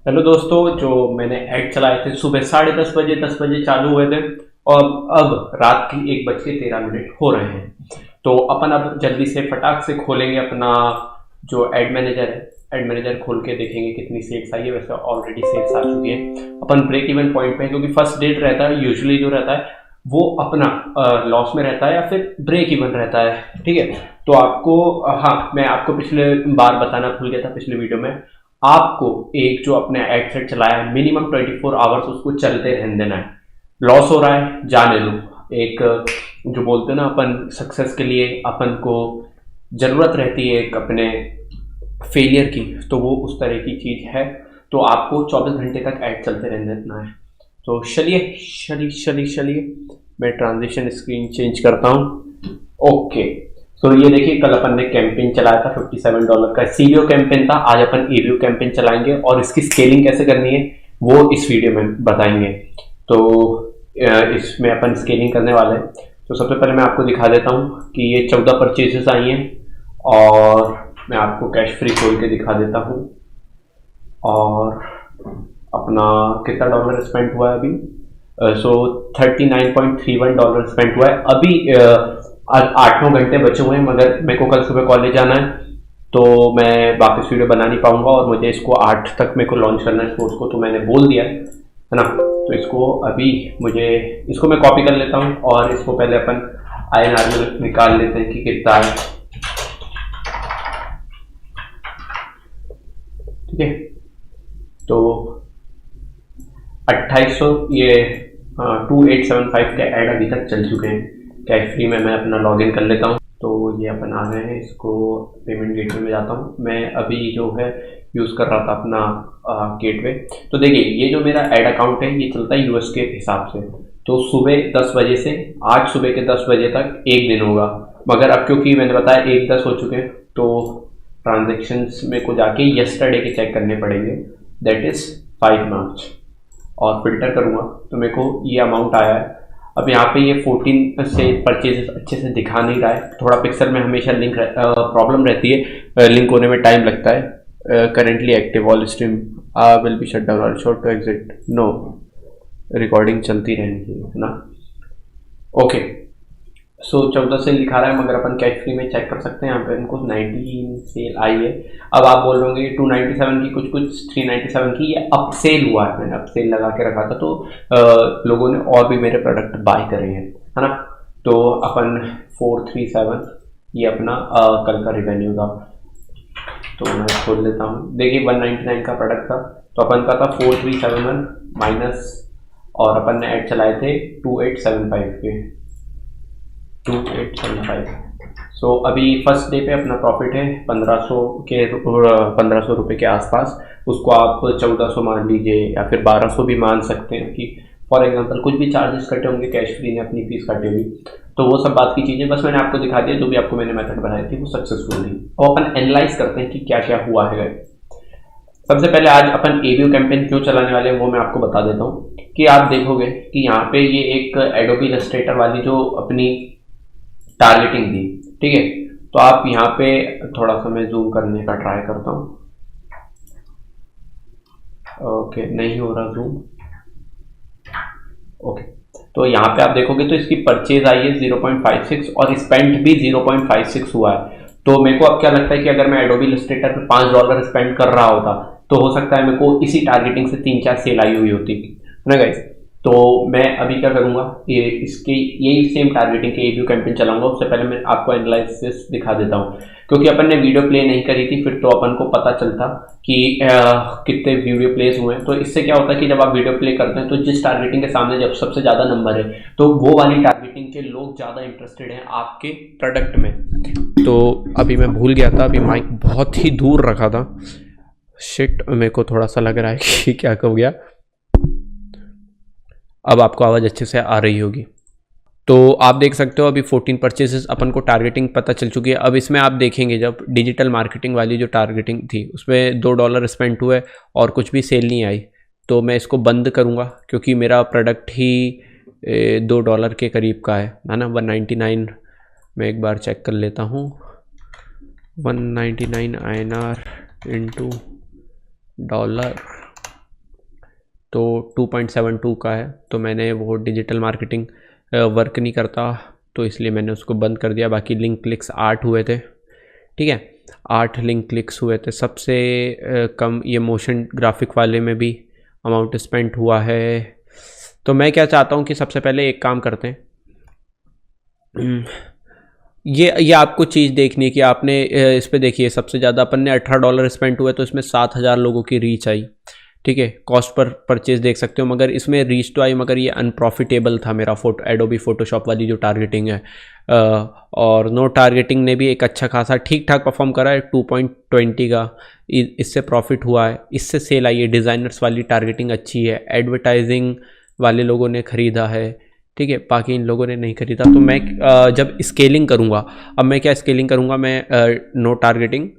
Hello दोस्तों, जो मैंने ऐड चलाए थे सुबह 10:30 बजे 10 बजे चालू हुए थे और अब रात की 1:13 हो रहे हैं। तो अपन अब जल्दी से फटाक से खोलेंगे अपना जो एड मैनेजर है। एड मैनेजर खोल के देखेंगे कितनी सेल्स आई है। वैसे ऑलरेडी सेल्स आ चुकी है। अपन ब्रेक इवन पॉइंट पे है, क्योंकि फर्स्ट डेट रहता है यूजुअली जो रहता है वो अपना लॉस में रहता है या फिर ब्रेक इवन रहता है। ठीक है। तो आपको हाँ, मैं आपको पिछले बार बताना भूल गया था पिछले वीडियो में। आपको एक जो अपने एड सेट चलाया है मिनिमम 24 आवर्स उसको चलते रहने देना है। लॉस हो रहा है जाने दो। एक जो बोलते हैं ना, अपन सक्सेस के लिए अपन को जरूरत रहती है एक अपने फेलियर की, तो वो उस तरह की चीज है। तो आपको 24 घंटे तक ऐड चलते रहने देना है। तो चलिए चलिए चलिए चलिए, मैं ट्रांजिशन स्क्रीन चेंज करता हूँ। ओके। तो ये देखिए, कल अपन ने कैंपेन चलाया था $57 का सीवीओ कैंपेन था। आज अपन एवीओ कैंपेन चलाएंगे और इसकी स्केलिंग कैसे करनी है वो इस वीडियो में बताएंगे। तो इसमें अपन स्केलिंग करने वाले हैं। तो सबसे पहले मैं आपको दिखा देता हूँ कि ये 14 परचेजेस आई हैं और मैं आपको कैश फ्री खोल के दिखा देता हूँ। और अपना कितना डॉलर स्पेंड हुआ है अभी। सो $39.31 स्पेंड हुआ है अभी। आज 8-9 घंटे बचे हुए हैं, मगर मेरे को कल सुबह कॉलेज जाना है तो मैं वापस वीडियो बना नहीं पाऊंगा और मुझे इसको 8 तक मेरे को लॉन्च करना है कोर्स को, तो मैंने बोल दिया है ना। तो इसको अभी मुझे इसको मैं कॉपी कर लेता हूँ और इसको पहले अपन INR में निकाल लेते हैं कि कितना है। ठीक है। तो 2800 ये 2875 के ऐड अभी तक चल चुके हैं। कैश फ्री में मैं अपना लॉगिन कर लेता हूँ। तो ये अपन आ गए हैं, इसको पेमेंट गेटवे में जाता हूँ। मैं अभी जो है यूज़ कर रहा था अपना गेटवे। तो देखिए, ये जो मेरा ऐड अकाउंट है ये चलता है यूएस के हिसाब से। तो सुबह 10 बजे से आज सुबह के 10 बजे तक एक दिन होगा, मगर अब क्योंकि मैंने बताया 1:10 हो चुके हैं तो ट्रांजेक्शन्स में को जाके यस्टरडे के चेक करने पड़ेंगे। दैट इज़ 5 मार्च। और फिल्टर करूँगा तो मेरे को ये अमाउंट आया है। अब यहाँ पे ये 14 से परचेजेस अच्छे से दिखा नहीं रहा है। थोड़ा पिक्सल में हमेशा लिंक प्रॉब्लम रहती है, लिंक होने में टाइम लगता है। Currently active all stream will be shut down, short to exit no, recording चलती रहनी चाहिए, है ना। ओके। सो 14 सेल दिखा रहा है, मगर अपन कैश फ्री में चेक कर सकते हैं। यहाँ पे इनको 19 सेल आई है। अब आप बोल रहे होंगे 297 की कुछ कुछ 397 की ये अप सेल हुआ है, मैंने अप सेल लगा के रखा था तो लोगों ने और भी मेरे प्रोडक्ट बाय करे हैं, है ना। तो अपन 437 ये अपना कल का रिवेन्यू था। तो मैं खोल लेता हूँ। देखिए 199 का प्रोडक्ट था तो अपन का था 4371 माइनस, और अपन ने ऐड चलाए थे 2875 के 2875। सो अभी फर्स्ट डे पे अपना प्रॉफिट है 1500 रुपये के आसपास। उसको आप 1400 मान लीजिए या फिर 1200 भी मान सकते हैं कि फॉर एग्जांपल कुछ भी चार्जेस कटे होंगे, कैश फ्री ने अपनी फीस काटी होगी, तो वो सब बात की चीज़ें बस मैंने आपको दिखा दिया। जो भी आपको मैंने मेथड बनाई थी वो सक्सेसफुल थी। और अपन एनालाइज करते हैं कि क्या क्या हुआ है। सबसे पहले आज अपन एवीओ कैंपेन क्यों चलाने वाले हैं वो मैं आपको बता देता हूँ। कि आप देखोगे कि यहाँ पे ये एक एडोबी इलस्ट्रेटर वाली जो अपनी टारगेटिंग थी, ठीक है। तो आप यहाँ पे थोड़ा सा मैं जूम करने का ट्राई करता हूँ। ओके, नहीं हो रहा जूम। ओके। तो यहाँ पे आप देखोगे तो इसकी परचेज आई है 0.56 और स्पेंड भी 0.56 हुआ है। तो मेरे को अब क्या लगता है कि अगर मैं एडोबी इलस्ट्रेटर पे $5 स्पेंड कर रहा होता तो हो सकता है मेरे को इसी टारगेटिंग से 3-4 सेल आई हुई होती, है ना गाइस। तो मैं अभी क्या करूंगा, ये इसके यही सेम टारगेटिंग के एवीओ कैंपेन चलाऊंगा। उससे पहले मैं आपको एनालिसिस दिखा देता हूँ, क्योंकि अपन ने वीडियो प्ले नहीं करी थी फिर तो अपन को पता चलता कि कितने वीडियो प्लेस हुए हैं। तो इससे क्या होता है कि जब आप वीडियो प्ले करते हैं तो जिस टारगेटिंग के सामने जब सबसे ज़्यादा नंबर है तो वो वाली टारगेटिंग के लोग ज़्यादा इंटरेस्टेड हैं आपके प्रोडक्ट में। तो अभी मैं भूल गया था, अभी माइक बहुत ही दूर रखा था। शिट, मेरे को थोड़ा सा लग रहा है कि क्या हो गया। अब आपको आवाज़ अच्छे से आ रही होगी। तो आप देख सकते हो अभी 14 परचेसेस अपन को टारगेटिंग पता चल चुकी है। अब इसमें आप देखेंगे जब डिजिटल मार्केटिंग वाली जो टारगेटिंग थी उसमें $2 स्पेंड हुए और कुछ भी सेल नहीं आई। तो मैं इसको बंद करूँगा क्योंकि मेरा प्रोडक्ट ही $2 के करीब का है ना। 199 मैं एक बार चेक कर लेता हूँ। 199 INR इंटू $। तो 2.72 का है, तो मैंने वो डिजिटल मार्केटिंग वर्क नहीं करता तो इसलिए मैंने उसको बंद कर दिया। बाकी लिंक क्लिक्स 8 हुए थे, ठीक है, 8 लिंक क्लिक्स हुए थे। सबसे कम ये मोशन ग्राफिक वाले में भी अमाउंट स्पेंड हुआ है। तो मैं क्या चाहता हूँ कि सबसे पहले एक काम करते हैं, ये आपको चीज़ देखनी है कि आपने इस पर देखिए सबसे ज़्यादा अपन ने $18 स्पेंड हुए तो इसमें 7,000 लोगों की रीच आई, ठीक है। कॉस्ट पर परचेज देख सकते हो, मगर इसमें रीच तो आई मगर ये अनप्रॉफिटेबल था मेरा एडोबी फोटोशॉप वाली जो टारगेटिंग है। और नो टारगेटिंग ने भी एक अच्छा खासा ठीक ठाक परफॉर्म करा है, 2.20 का इससे प्रॉफिट हुआ है, इससे सेल आई है। डिज़ाइनर्स वाली टारगेटिंग अच्छी है, एडवर्टाइजिंग वाले लोगों ने ख़रीदा है, ठीक है, बाकी इन लोगों ने नहीं खरीदा। तो मैं जब स्केलिंग करूँगा, अब मैं क्या स्केलिंग करूँगा, मैं नो टारगेटिंग,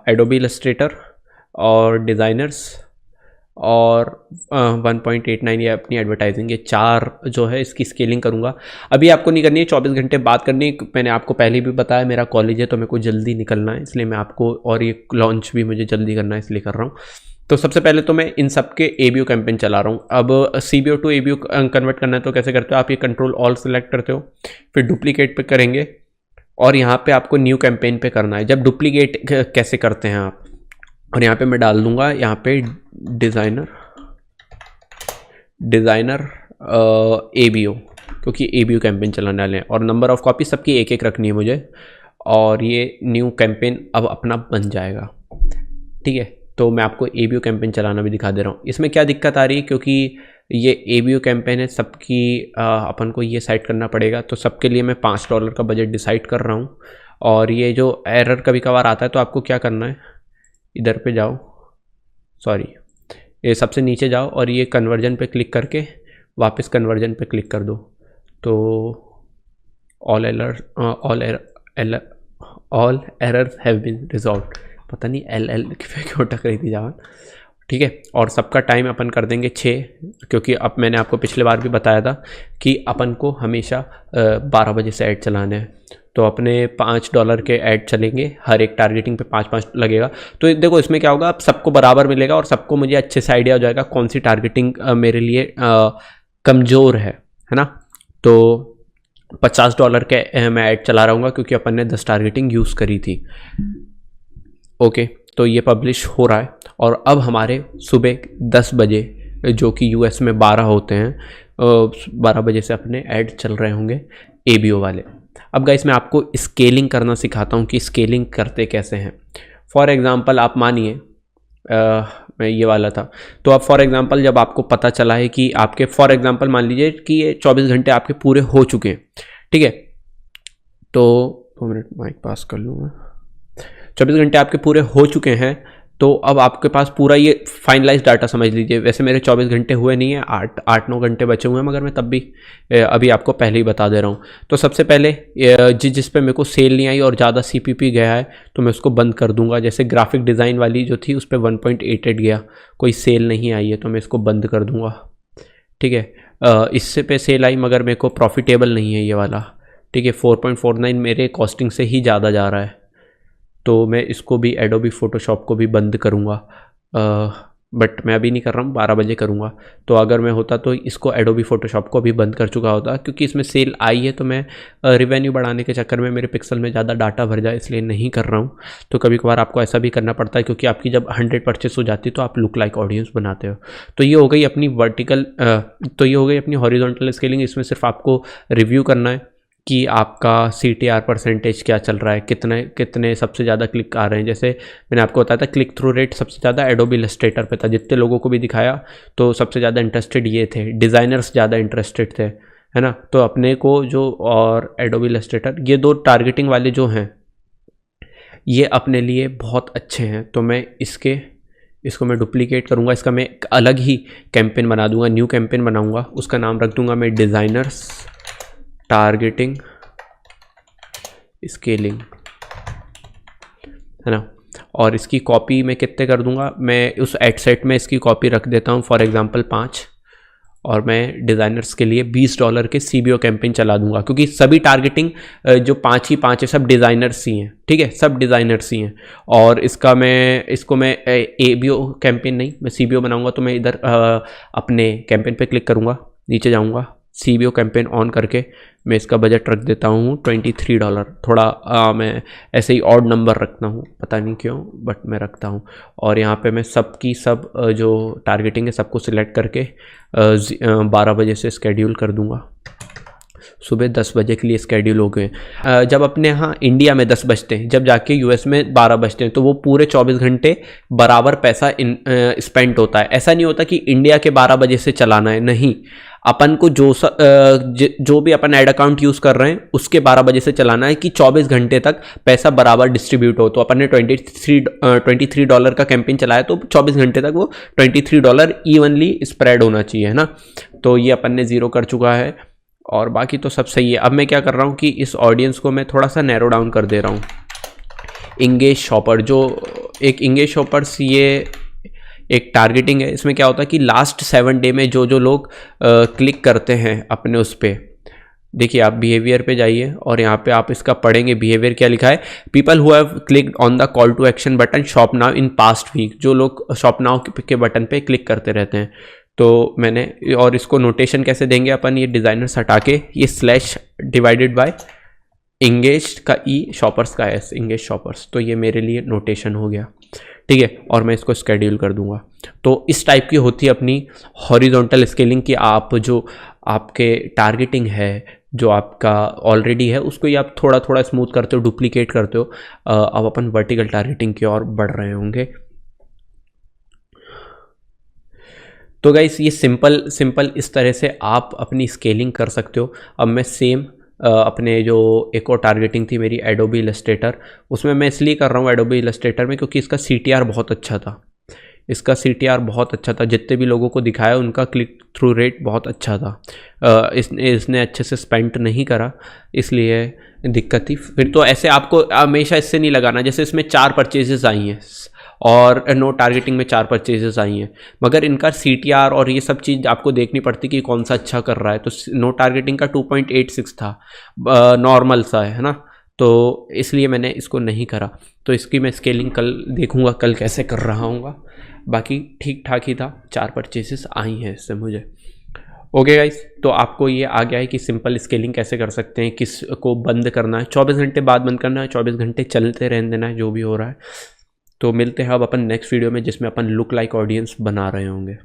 एडोबी इलस्ट्रेटर और डिज़ाइनर्स और 1.89 ये अपनी एडवर्टाइजिंग, ये 4 जो है इसकी स्केलिंग करूँगा। अभी आपको नहीं करनी है, 24 घंटे बात करनी है। मैंने आपको पहले भी बताया मेरा कॉलेज है तो मेरे को जल्दी निकलना है, इसलिए मैं आपको, और ये लॉन्च भी मुझे जल्दी करना है इसलिए कर रहा हूँ। तो सबसे पहले तो मैं इन सब के ABO कैंपेन चला रहा हूँ। अब CBO टू ABO कन्वर्ट करना है तो कैसे करते हो आप, ये कंट्रोल ऑल सेलेक्ट करते हो, फिर डुप्लीकेट पे करेंगे और यहाँ पे आपको न्यू कैंपेन पे करना है। जब डुप्लीकेट कैसे करते हैं आप, और यहाँ पे मैं डाल दूंगा यहाँ पे डिज़ाइनर ABO, क्योंकि ABO कैंपेन चलाने वाले हैं, और नंबर ऑफ़ कॉपी सबकी एक एक रखनी है मुझे, और ये न्यू कैंपेन अब अपना बन जाएगा, ठीक है। तो मैं आपको ABO कैंपेन चलाना भी दिखा दे रहा हूँ। इसमें क्या दिक्कत आ रही है, क्योंकि ये ABO कैंपेन है सबकी, अपन को ये सेट करना पड़ेगा, तो सबके लिए मैं $5 का बजट डिसाइड कर रहा हूँ। और ये जो एरर कभी कभार आता है तो आपको क्या करना है, इधर पे जाओ, सॉरी ये सबसे नीचे जाओ और ये कन्वर्जन पे क्लिक करके वापस कन्वर्जन पे क्लिक कर दो, तो all errors have been resolved. पता नहीं एल क्यों अटक रही थी जवान, ठीक है। और सबका टाइम अपन कर देंगे 6, क्योंकि अब मैंने आपको पिछले बार भी बताया था कि अपन को हमेशा 12 बजे से ऐड चलाना है, तो अपने $5 के ऐड चलेंगे, हर एक टारगेटिंग पे 5-5 लगेगा। तो देखो इसमें क्या होगा, अब सबको बराबर मिलेगा और सबको मुझे अच्छे से आइडिया हो जाएगा कौन सी टारगेटिंग मेरे लिए कमज़ोर है ना। तो $50 के मैं ऐड चला रहूँगा क्योंकि अपन ने 10 टारगेटिंग यूज़ करी थी, ओके। तो ये पब्लिश हो रहा है और अब हमारे सुबह 10 बजे, जो कि US में 12 होते हैं, 12 बजे से अपने ऐड चल रहे होंगे ABO वाले। अब गाइस मैं आपको स्केलिंग करना सिखाता हूँ कि स्केलिंग करते कैसे हैं। फॉर एग्ज़ाम्पल आप मानिए मैं ये वाला था, तो अब फॉर एग्ज़ाम्पल जब आपको पता चला है कि आपके, फॉर एग्ज़ाम्पल मान लीजिए कि ये 24 घंटे आपके पूरे हो चुके हैं, ठीक है। तो 2 मिनट माइक पास कर लूँगा। 24 घंटे आपके पूरे हो चुके हैं, तो अब आपके पास पूरा ये फाइनलाइज डाटा समझ लीजिए। वैसे मेरे 24 घंटे हुए नहीं है, 8-9 घंटे बचे हुए हैं, मगर मैं तब भी अभी आपको पहले ही बता दे रहा हूँ। तो सबसे पहले जिस पे मेरे को सेल नहीं आई और ज़्यादा CPP गया है तो मैं उसको बंद कर दूंगा। जैसे ग्राफिक डिज़ाइन वाली जो थी उस पर 1.88 गया, कोई सेल नहीं आई है तो मैं इसको बंद कर दूंगा, ठीक है। इससे पे सेल आई मगर मेरे को प्रॉफिटेबल नहीं है ये वाला, ठीक है। 4.49 मेरे कॉस्टिंग से ही ज़्यादा जा रहा है, तो मैं इसको भी एडोबी फ़ोटोशॉप को भी बंद करूँगा, बट मैं अभी नहीं कर रहा हूँ, 12 बजे करूँगा। तो अगर मैं होता तो इसको एडोबी फ़ोटोशॉप को भी बंद कर चुका होता, क्योंकि इसमें सेल आई है तो मैं रिवेन्यू बढ़ाने के चक्कर में मेरे पिक्सल में ज़्यादा डाटा भर जाए इसलिए नहीं कर रहा हूँ। तो कभी कभार आपको ऐसा भी करना पड़ता है, क्योंकि आपकी जब 100 परचेस हो जाती है तो आप लुक लाइक ऑडियंस बनाते हो। तो ये हो गई अपनी वर्टिकल, तो ये हो गई अपनी हॉरिजॉन्टल स्केलिंग। इसमें सिर्फ आपको रिव्यू करना है कि आपका CTR परसेंटेज क्या चल रहा है, कितने सबसे ज़्यादा क्लिक आ रहे हैं। जैसे मैंने आपको बताया था क्लिक थ्रू रेट सबसे ज़्यादा एडोबी इलस्ट्रेटर पे था, जितने लोगों को भी दिखाया तो सबसे ज़्यादा इंटरेस्टेड ये थे, डिज़ाइनर्स ज़्यादा इंटरेस्टेड थे, है ना। तो अपने को जो, और एडोबी इलस्ट्रेटर, ये 2 टारगेटिंग वाले जो हैं ये अपने लिए बहुत अच्छे हैं। तो मैं इसको मैं डुप्लीकेट करूँगा, इसका मैं एक अलग ही कैंपेन बना दूँगा, न्यू कैंपेन बनाऊँगा, उसका नाम रख दूँगा मैं डिज़ाइनर्स टारगेटिंग स्केलिंग, है ना। और इसकी कॉपी मैं कितने कर दूंगा, मैं उस एड सेट में इसकी कॉपी रख देता हूँ फॉर एग्जांपल 5, और मैं डिज़ाइनर्स के लिए $20 के CBO कैंपेन चला दूंगा, क्योंकि सभी टारगेटिंग जो 5 ही 5 है सब डिज़ाइनर्स ही हैं, ठीक है, सब डिज़ाइनर्स ही हैं। और इसको मैं ABO कैंपेन नहीं, मैं CBO बनाऊंगा। तो मैं इधर अपने कैंपेन पे क्लिक करूंगा, नीचे जाऊंगा, CBO कैंपेन ऑन करके मैं इसका बजट रख देता हूँ $23। थोड़ा मैं ऐसे ही ऑड नंबर रखता हूँ, पता नहीं क्यों, बट मैं रखता हूँ। और यहाँ पे मैं सब जो टारगेटिंग है सबको सिलेक्ट करके 12 बजे से स्केड्यूल कर दूँगा। सुबह 10 बजे के लिए स्केड्यूल हो गए। जब अपने यहाँ इंडिया में 10 बजते हैं, जब जाके US में 12 बजते हैं, तो वो पूरे 24 घंटे बराबर पैसा स्पेंड होता है। ऐसा नहीं होता कि इंडिया के 12 बजे से चलाना है, नहीं, अपन को जो भी अपन ऐड अकाउंट यूज़ कर रहे हैं उसके 12 बजे से चलाना है कि 24 घंटे तक पैसा बराबर डिस्ट्रीब्यूट हो। तो अपन ने $23 का कैंपेन चलाया, तो 24 घंटे तक वो $23 इवनली स्प्रेड होना चाहिए, है ना। तो ये अपन ने 0 कर चुका है और बाकी तो सब सही है। अब मैं क्या कर रहा हूँ कि इस ऑडियंस को मैं थोड़ा सा नैरो डाउन कर दे रहा हूँ। इंगेज शॉपर, जो एक इंगेज शॉपर्स ये एक टारगेटिंग है। इसमें क्या होता है कि लास्ट 7 डे में जो लोग क्लिक करते हैं अपने उस पर, देखिए आप बिहेवियर पे जाइए और यहाँ पे आप इसका पढ़ेंगे। बिहेवियर क्या लिखा है, people who have clicked on the call to action button shop now in past week. जो लोग शॉप नाउ के बटन पे क्लिक करते रहते हैं। तो मैंने, और इसको नोटेशन कैसे देंगे अपन, ये डिज़ाइनर्स हटा के ये स्लैश डिवाइडेड बाय इंगेज का शॉपर्स का S, इंगेज शॉपर्स। तो ये मेरे लिए नोटेशन हो गया, ठीक है। और मैं इसको स्केड्यूल कर दूंगा। तो इस टाइप की होती है अपनी हॉरिजॉन्टल स्केलिंग कि आप जो आपके टारगेटिंग है, जो आपका ऑलरेडी है, उसको ही आप थोड़ा थोड़ा स्मूथ करते हो, डुप्लीकेट करते हो। अब अपन वर्टिकल टारगेटिंग की ओर बढ़ रहे होंगे। तो गाइस ये सिंपल इस तरह से आप अपनी स्केलिंग कर सकते हो। अब मैं सेम अपने जो एक और टारगेटिंग थी मेरी एडोबी इलस्ट्रेटर, उसमें मैं इसलिए कर रहा हूँ एडोबी इलस्ट्रेटर में क्योंकि इसका CTR बहुत अच्छा था। इसका CTR बहुत अच्छा था, जितने भी लोगों को दिखाया उनका क्लिक थ्रू रेट बहुत अच्छा था। इसने अच्छे से स्पेंड नहीं करा, इसलिए दिक्कत थी। फिर तो ऐसे आपको हमेशा इससे नहीं लगाना, जैसे इसमें 4 परचेजेस आई हैं और नो टारगेटिंग में 4 परचेजेस आई हैं, मगर इनका CTR और ये सब चीज़ आपको देखनी पड़ती कि कौन सा अच्छा कर रहा है। तो नो टारगेटिंग का 2.86 था, नॉर्मल सा है ना। तो इसलिए मैंने इसको नहीं करा। तो इसकी मैं स्केलिंग कल देखूंगा, कल कैसे कर रहा हूँ। बाकी ठीक ठाक ही था, 4 परचेजेस आई हैं इससे मुझे। ओके गाइस, तो आपको ये आ गया है कि सिंपल स्केलिंग कैसे कर सकते हैं, किस को बंद करना है, 24 घंटे बाद बंद करना है, 24 घंटे चलते रहने देना है, जो भी हो रहा है। तो मिलते हैं अब अपन नेक्स्ट वीडियो में, जिसमें अपन लुक लाइक ऑडियंस बना रहे होंगे।